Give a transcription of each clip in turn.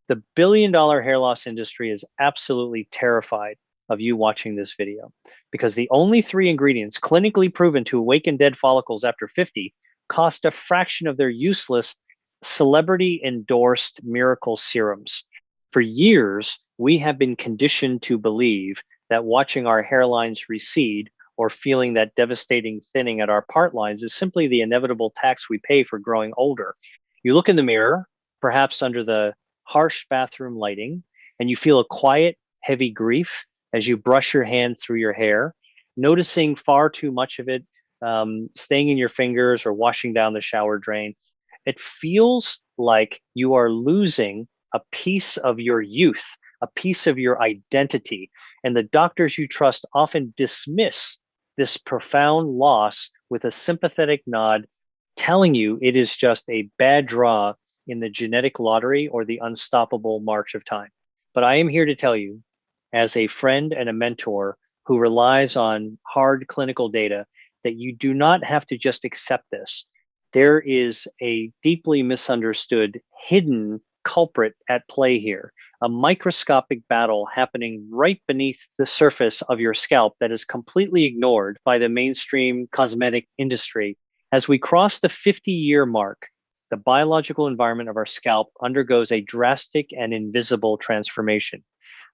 The billion-dollar hair loss industry is absolutely terrified of you watching this video because the only three ingredients clinically proven to awaken dead follicles after 50 cost a fraction of their useless celebrity endorsed miracle serums. For years, we have been conditioned to believe that watching our hairlines recede or feeling that devastating thinning at our part lines is simply the inevitable tax we pay for growing older. You look in the mirror, perhaps under the harsh bathroom lighting, and you feel a quiet, heavy grief as you brush your hand through your hair, noticing far too much of it staying in your fingers or washing down the shower drain. It feels like you are losing a piece of your youth, a piece of your identity. And the doctors you trust often dismiss this profound loss with a sympathetic nod, telling you it is just a bad draw in the genetic lottery or the unstoppable march of time. But I am here to tell you, as a friend and a mentor who relies on hard clinical data, that you do not have to just accept this. There is a deeply misunderstood hidden culprit at play here, a microscopic battle happening right beneath the surface of your scalp that is completely ignored by the mainstream cosmetic industry. As we cross the 50-year mark, the biological environment of our scalp undergoes a drastic and invisible transformation.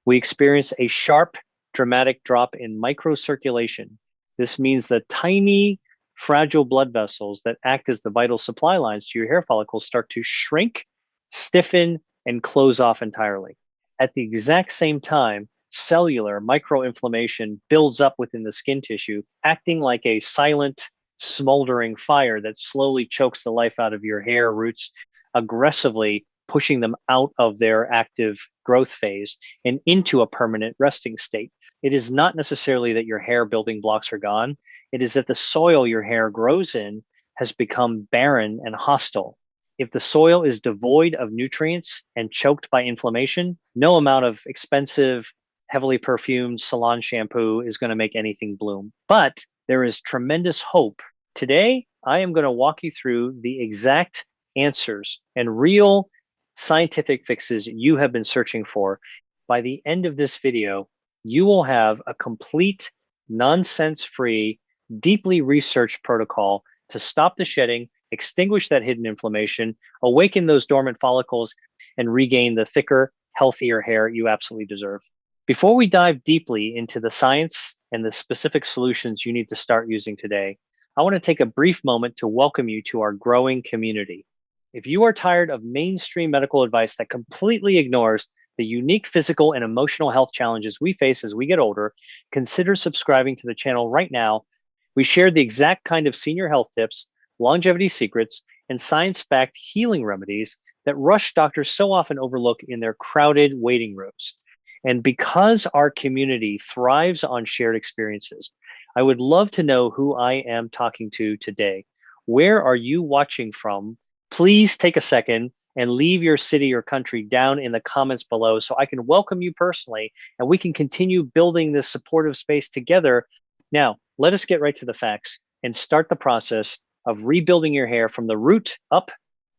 We experience a sharp, dramatic drop in microcirculation. This means the tiny, fragile blood vessels that act as the vital supply lines to your hair follicles start to shrink, stiffen, and close off entirely. At the exact same time, cellular microinflammation builds up within the skin tissue, acting like a silent, smoldering fire that slowly chokes the life out of your hair roots, aggressively pushing them out of their active growth phase and into a permanent resting state. It is not necessarily that your hair building blocks are gone. It is that the soil your hair grows in has become barren and hostile. If the soil is devoid of nutrients and choked by inflammation, no amount of expensive, heavily perfumed salon shampoo is going to make anything bloom. But there is tremendous hope. Today, I am going to walk you through the exact answers and real scientific fixes you have been searching for. By the end of this video, you will have a complete, nonsense-free, deeply researched protocol to stop the shedding, extinguish that hidden inflammation, awaken those dormant follicles, and regain the thicker, healthier hair you absolutely deserve. Before we dive deeply into the science and the specific solutions you need to start using today, I want to take a brief moment to welcome you to our growing community. If you are tired of mainstream medical advice that completely ignores the unique physical and emotional health challenges we face as we get older, consider subscribing to the channel right now. We share the exact kind of senior health tips, longevity secrets, and science-backed healing remedies that rush doctors so often overlook in their crowded waiting rooms. And because our community thrives on shared experiences, I would love to know who I am talking to today. Where are you watching from? Please take a second and leave your city or country down in the comments below so I can welcome you personally and we can continue building this supportive space together. Now, let us get right to the facts and start the process of rebuilding your hair from the root up.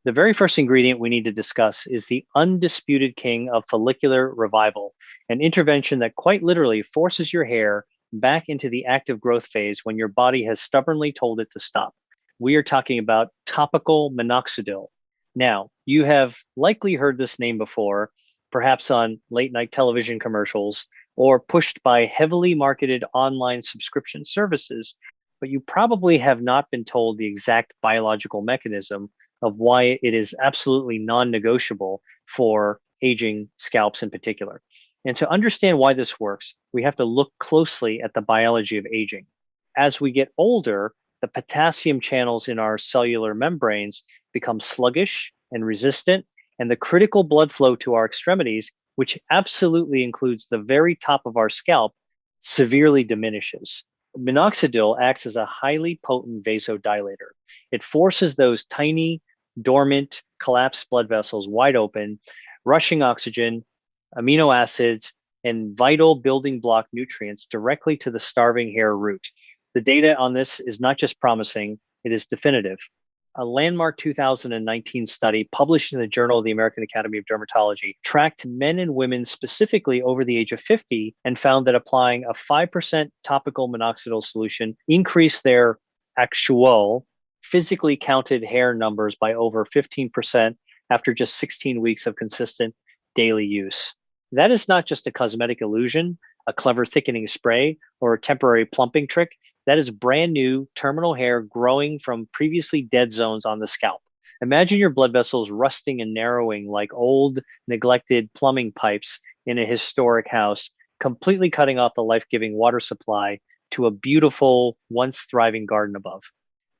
The very first ingredient we need to discuss is the undisputed king of follicular revival, an intervention that quite literally forces your hair back into the active growth phase when your body has stubbornly told it to stop. We are talking about topical minoxidil. Now, you have likely heard this name before, perhaps on late night television commercials or pushed by heavily marketed online subscription services, but you probably have not been told the exact biological mechanism of why it is absolutely non-negotiable for aging scalps in particular. And to understand why this works, we have to look closely at the biology of aging. As we get older, the potassium channels in our cellular membranes become sluggish and resistant, and the critical blood flow to our extremities, which absolutely includes the very top of our scalp, severely diminishes. Minoxidil acts as a highly potent vasodilator. It forces those tiny, dormant, collapsed blood vessels wide open, rushing oxygen, amino acids, and vital building block nutrients directly to the starving hair root. The data on this is not just promising, it is definitive. A landmark 2019 study published in the Journal of the American Academy of Dermatology tracked men and women specifically over the age of 50 and found that applying a 5% topical minoxidil solution increased their actual physically counted hair numbers by over 15% after just 16 weeks of consistent daily use. That is not just a cosmetic illusion, a clever thickening spray, or a temporary plumping trick. That is brand new terminal hair growing from previously dead zones on the scalp. Imagine your blood vessels rusting and narrowing like old, neglected plumbing pipes in a historic house, completely cutting off the life-giving water supply to a beautiful, once thriving garden above.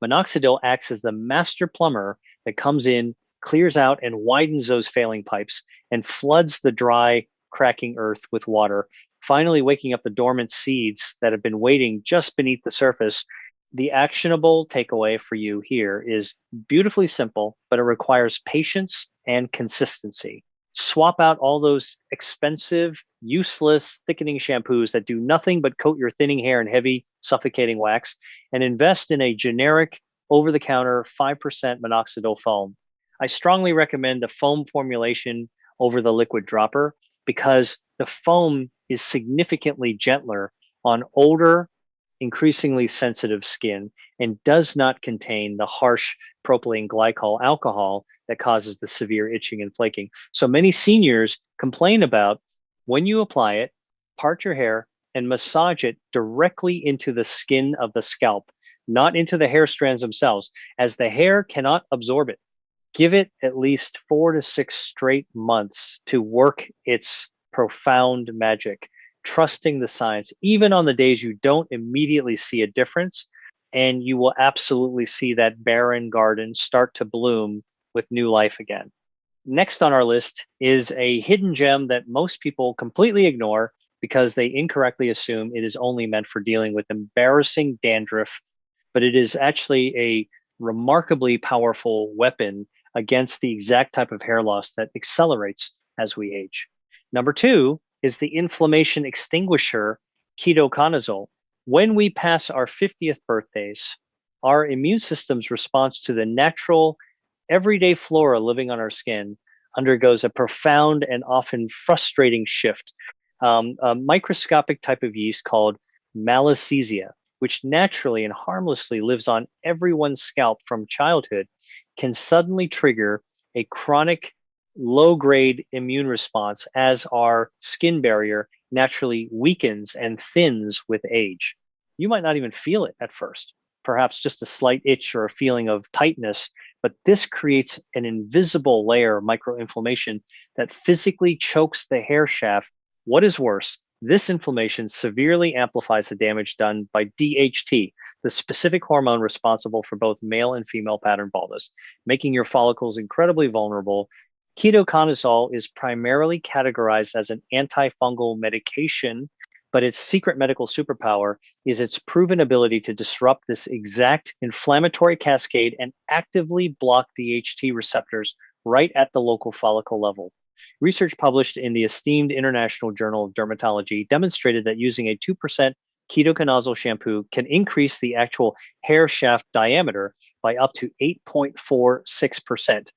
Minoxidil acts as the master plumber that comes in, clears out, and widens those failing pipes and floods the dry, cracking earth with water, finally waking up the dormant seeds that have been waiting just beneath the surface. The actionable takeaway for you here is beautifully simple, but it requires patience and consistency. Swap out all those expensive, useless thickening shampoos that do nothing but coat your thinning hair in heavy, suffocating wax, and invest in a generic, over-the-counter 5% minoxidil foam. I strongly recommend the foam formulation over the liquid dropper because the foam is significantly gentler on older, increasingly sensitive skin and does not contain the harsh propylene glycol alcohol that causes the severe itching and flaking. So many seniors complain about when you apply it, part your hair and massage it directly into the skin of the scalp, not into the hair strands themselves, as the hair cannot absorb it. Give it at least 4 to 6 straight months to work its profound magic, trusting the science, even on the days you don't immediately see a difference, and you will absolutely see that barren garden start to bloom with new life again. Next on our list is a hidden gem that most people completely ignore because they incorrectly assume it is only meant for dealing with embarrassing dandruff, but it is actually a remarkably powerful weapon against the exact type of hair loss that accelerates as we age. Number 2 is the inflammation extinguisher, Ketoconazole. When we pass our 50th birthdays, our immune system's response to the natural, everyday flora living on our skin undergoes a profound and often frustrating shift. A microscopic type of yeast called Malassezia, which naturally and harmlessly lives on everyone's scalp from childhood, can suddenly trigger a chronic low-grade immune response as our skin barrier naturally weakens and thins with age. You might not even feel it at first, perhaps just a slight itch or a feeling of tightness, but this creates an invisible layer of microinflammation that physically chokes the hair shaft. What is worse, this inflammation severely amplifies the damage done by DHT, the specific hormone responsible for both male and female pattern baldness, making your follicles incredibly vulnerable. Ketoconazole is primarily categorized as an antifungal medication, but its secret medical superpower is its proven ability to disrupt this exact inflammatory cascade and actively block DHT receptors right at the local follicle level. Research published in the esteemed International Journal of Dermatology demonstrated that using a 2% ketoconazole shampoo can increase the actual hair shaft diameter by up to 8.46%,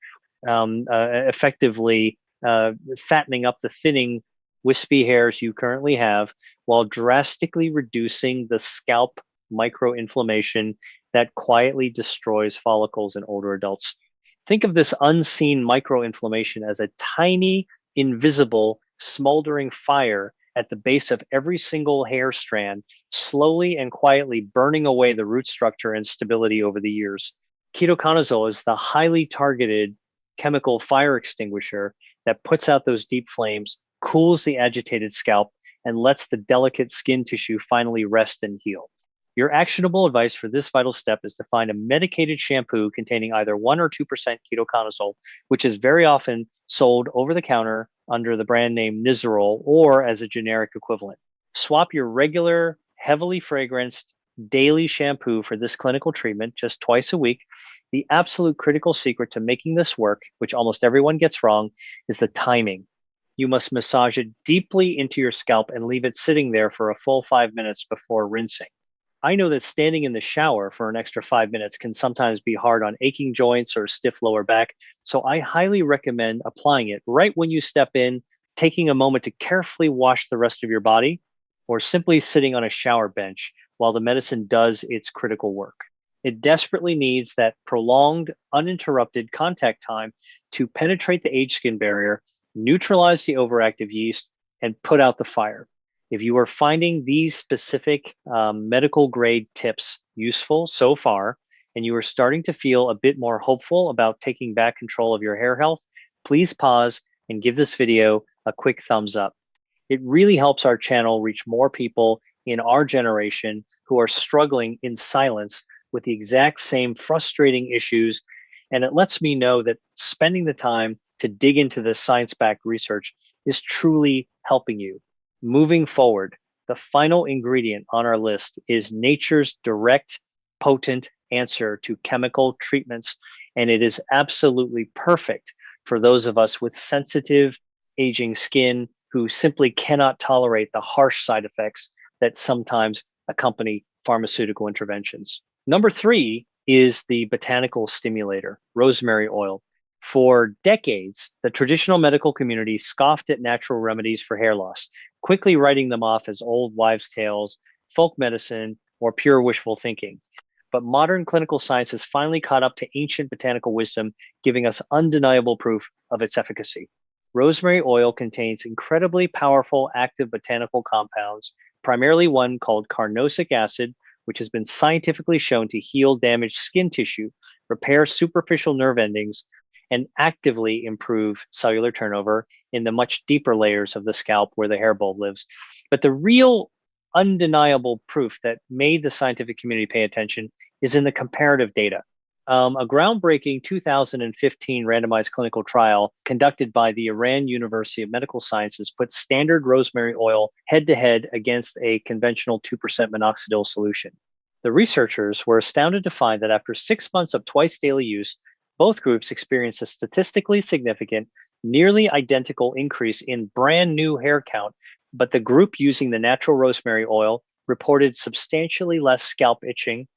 effectively fattening up the thinning, wispy hairs you currently have while drastically reducing the scalp microinflammation that quietly destroys follicles in older adults. Think of this unseen microinflammation as a tiny, invisible, smoldering fire at the base of every single hair strand, slowly and quietly burning away the root structure and stability over the years. Ketoconazole is the highly targeted chemical fire extinguisher that puts out those deep flames, cools the agitated scalp, and lets the delicate skin tissue finally rest and heal. Your actionable advice for this vital step is to find a medicated shampoo containing either 1 or 2% ketoconazole, which is very often sold over the counter under the brand name Nizoral or as a generic equivalent. Swap your regular, heavily fragranced daily shampoo for this clinical treatment just twice a week. The absolute critical secret to making this work, which almost everyone gets wrong, is the timing. You must massage it deeply into your scalp and leave it sitting there for a full 5 minutes before rinsing. I know that standing in the shower for an extra 5 minutes can sometimes be hard on aching joints or stiff lower back. So I highly recommend applying it right when you step in, taking a moment to carefully wash the rest of your body, or simply sitting on a shower bench while the medicine does its critical work. It desperately needs that prolonged, uninterrupted contact time to penetrate the age skin barrier, neutralize the overactive yeast, and put out the fire. If you are finding these specific medical grade tips useful so far, and you are starting to feel a bit more hopeful about taking back control of your hair health, please pause and give this video a quick thumbs up. It really helps our channel reach more people in our generation who are struggling in silence with the exact same frustrating issues. And it lets me know that spending the time to dig into this science-backed research is truly helping you. Moving forward, the final ingredient on our list is nature's direct, potent answer to chemical treatments, and it is absolutely perfect for those of us with sensitive, aging skin who simply cannot tolerate the harsh side effects that sometimes accompany pharmaceutical interventions. Number 3 is the Botanical Stimulator, Rosemary Oil. For decades, the traditional medical community scoffed at natural remedies for hair loss, quickly writing them off as old wives' tales, folk medicine, or pure wishful thinking. But modern clinical science has finally caught up to ancient botanical wisdom, giving us undeniable proof of its efficacy. Rosemary oil contains incredibly powerful active botanical compounds, primarily one called carnosic acid, which has been scientifically shown to heal damaged skin tissue, repair superficial nerve endings, and actively improve cellular turnover in the much deeper layers of the scalp where the hair bulb lives. But the real undeniable proof that made the scientific community pay attention is in the comparative data. A groundbreaking 2015 randomized clinical trial conducted by the Iran University of Medical Sciences put standard rosemary oil head to head against a conventional 2% minoxidil solution. The researchers were astounded to find that after 6 months of twice daily use, both groups experienced a statistically significant, nearly identical increase in brand new hair count, but the group using the natural rosemary oil reported substantially less scalp itching,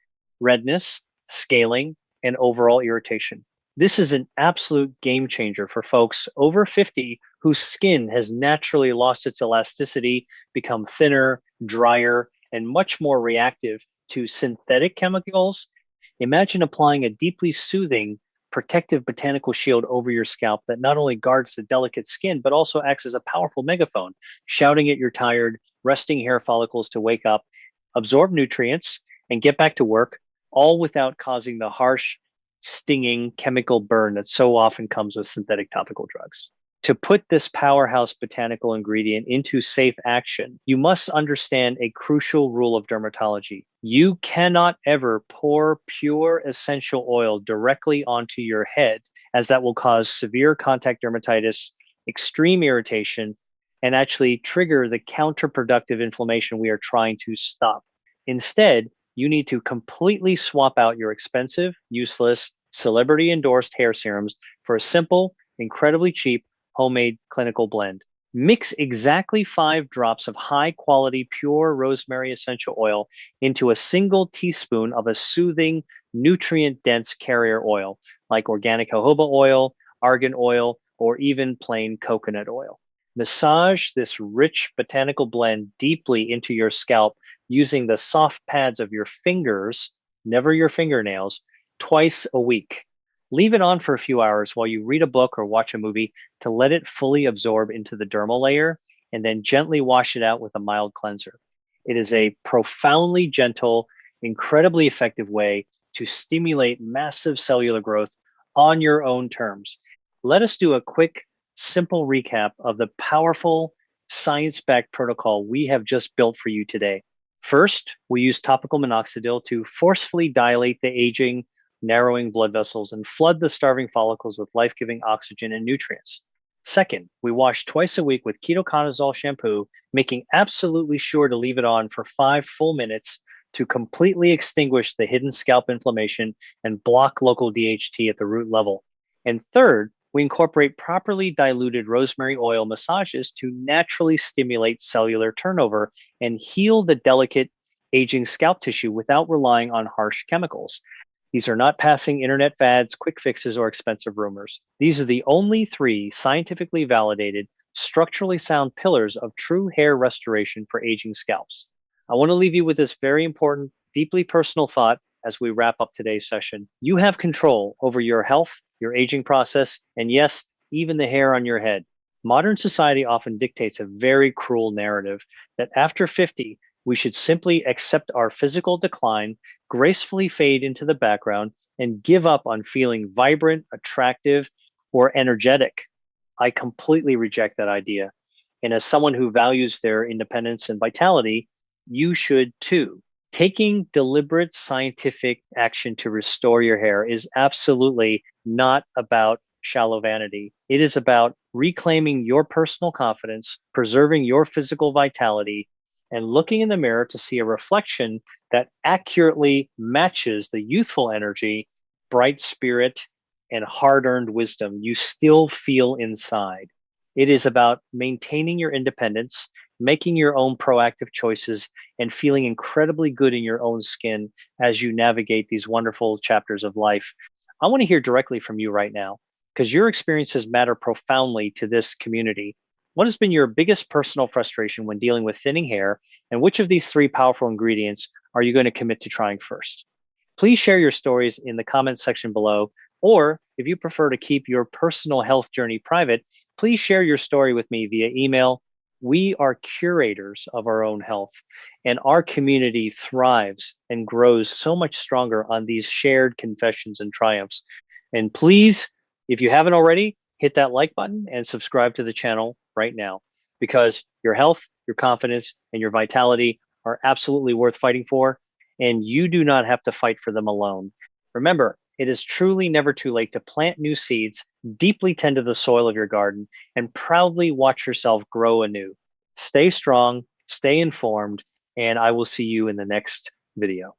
redness, scaling, and overall irritation. This is an absolute game changer for folks over 50 whose skin has naturally lost its elasticity, become thinner, drier, and much more reactive to synthetic chemicals. Imagine applying a deeply soothing, protective botanical shield over your scalp that not only guards the delicate skin, but also acts as a powerful megaphone, shouting at your tired, resting hair follicles to wake up, absorb nutrients, and get back to work, all without causing the harsh, stinging chemical burn that so often comes with synthetic topical drugs. To put this powerhouse botanical ingredient into safe action, you must understand a crucial rule of dermatology. You cannot ever pour pure essential oil directly onto your head, as that will cause severe contact dermatitis, extreme irritation, and actually trigger the counterproductive inflammation we are trying to stop. Instead, you need to completely swap out your expensive, useless, celebrity-endorsed hair serums for a simple, incredibly cheap, homemade clinical blend. Mix exactly 5 drops of high-quality, pure rosemary essential oil into a single teaspoon of a soothing, nutrient-dense carrier oil, like organic jojoba oil, argan oil, or even plain coconut oil. Massage this rich botanical blend deeply into your scalp using the soft pads of your fingers, never your fingernails, twice a week. Leave it on for a few hours while you read a book or watch a movie to let it fully absorb into the dermal layer, and then gently wash it out with a mild cleanser. It is a profoundly gentle, incredibly effective way to stimulate massive cellular growth on your own terms. Let us do a quick, simple recap of the powerful, science-backed protocol we have just built for you today. First, we use topical minoxidil to forcefully dilate the aging, narrowing blood vessels and flood the starving follicles with life-giving oxygen and nutrients. Second, we wash twice a week with Ketoconazole shampoo, making absolutely sure to leave it on for 5 full minutes to completely extinguish the hidden scalp inflammation and block local DHT at the root level. And third, we incorporate properly diluted rosemary oil massages to naturally stimulate cellular turnover and heal the delicate, aging scalp tissue without relying on harsh chemicals. These are not passing internet fads, quick fixes, or expensive rumors. These are the only three scientifically validated, structurally sound pillars of true hair restoration for aging scalps. I want to leave you with this very important, deeply personal thought as we wrap up today's session. You have control over your health, your aging process, and yes, even the hair on your head. Modern society often dictates a very cruel narrative that after 50, we should simply accept our physical decline, gracefully fade into the background, and give up on feeling vibrant, attractive, or energetic. I completely reject that idea. And as someone who values their independence and vitality, you should too. Taking deliberate scientific action to restore your hair is absolutely not about shallow vanity. It is about reclaiming your personal confidence, preserving your physical vitality, and looking in the mirror to see a reflection that accurately matches the youthful energy, bright spirit, and hard-earned wisdom you still feel inside. It is about maintaining your independence, making your own proactive choices, and feeling incredibly good in your own skin as you navigate these wonderful chapters of life. I want to hear directly from you right now because your experiences matter profoundly to this community. What has been your biggest personal frustration when dealing with thinning hair, and which of these three powerful ingredients are you going to commit to trying first? Please share your stories in the comments section below, or if you prefer to keep your personal health journey private, please share your story with me via email. We are curators of our own health, and our community thrives and grows so much stronger on these shared confessions and triumphs. And please, if you haven't already, hit that like button and subscribe to the channel right now, because your health, your confidence, and your vitality are absolutely worth fighting for, and you do not have to fight for them alone. Remember, it is truly never too late to plant new seeds, deeply tend to the soil of your garden, and proudly watch yourself grow anew. Stay strong, stay informed, and I will see you in the next video.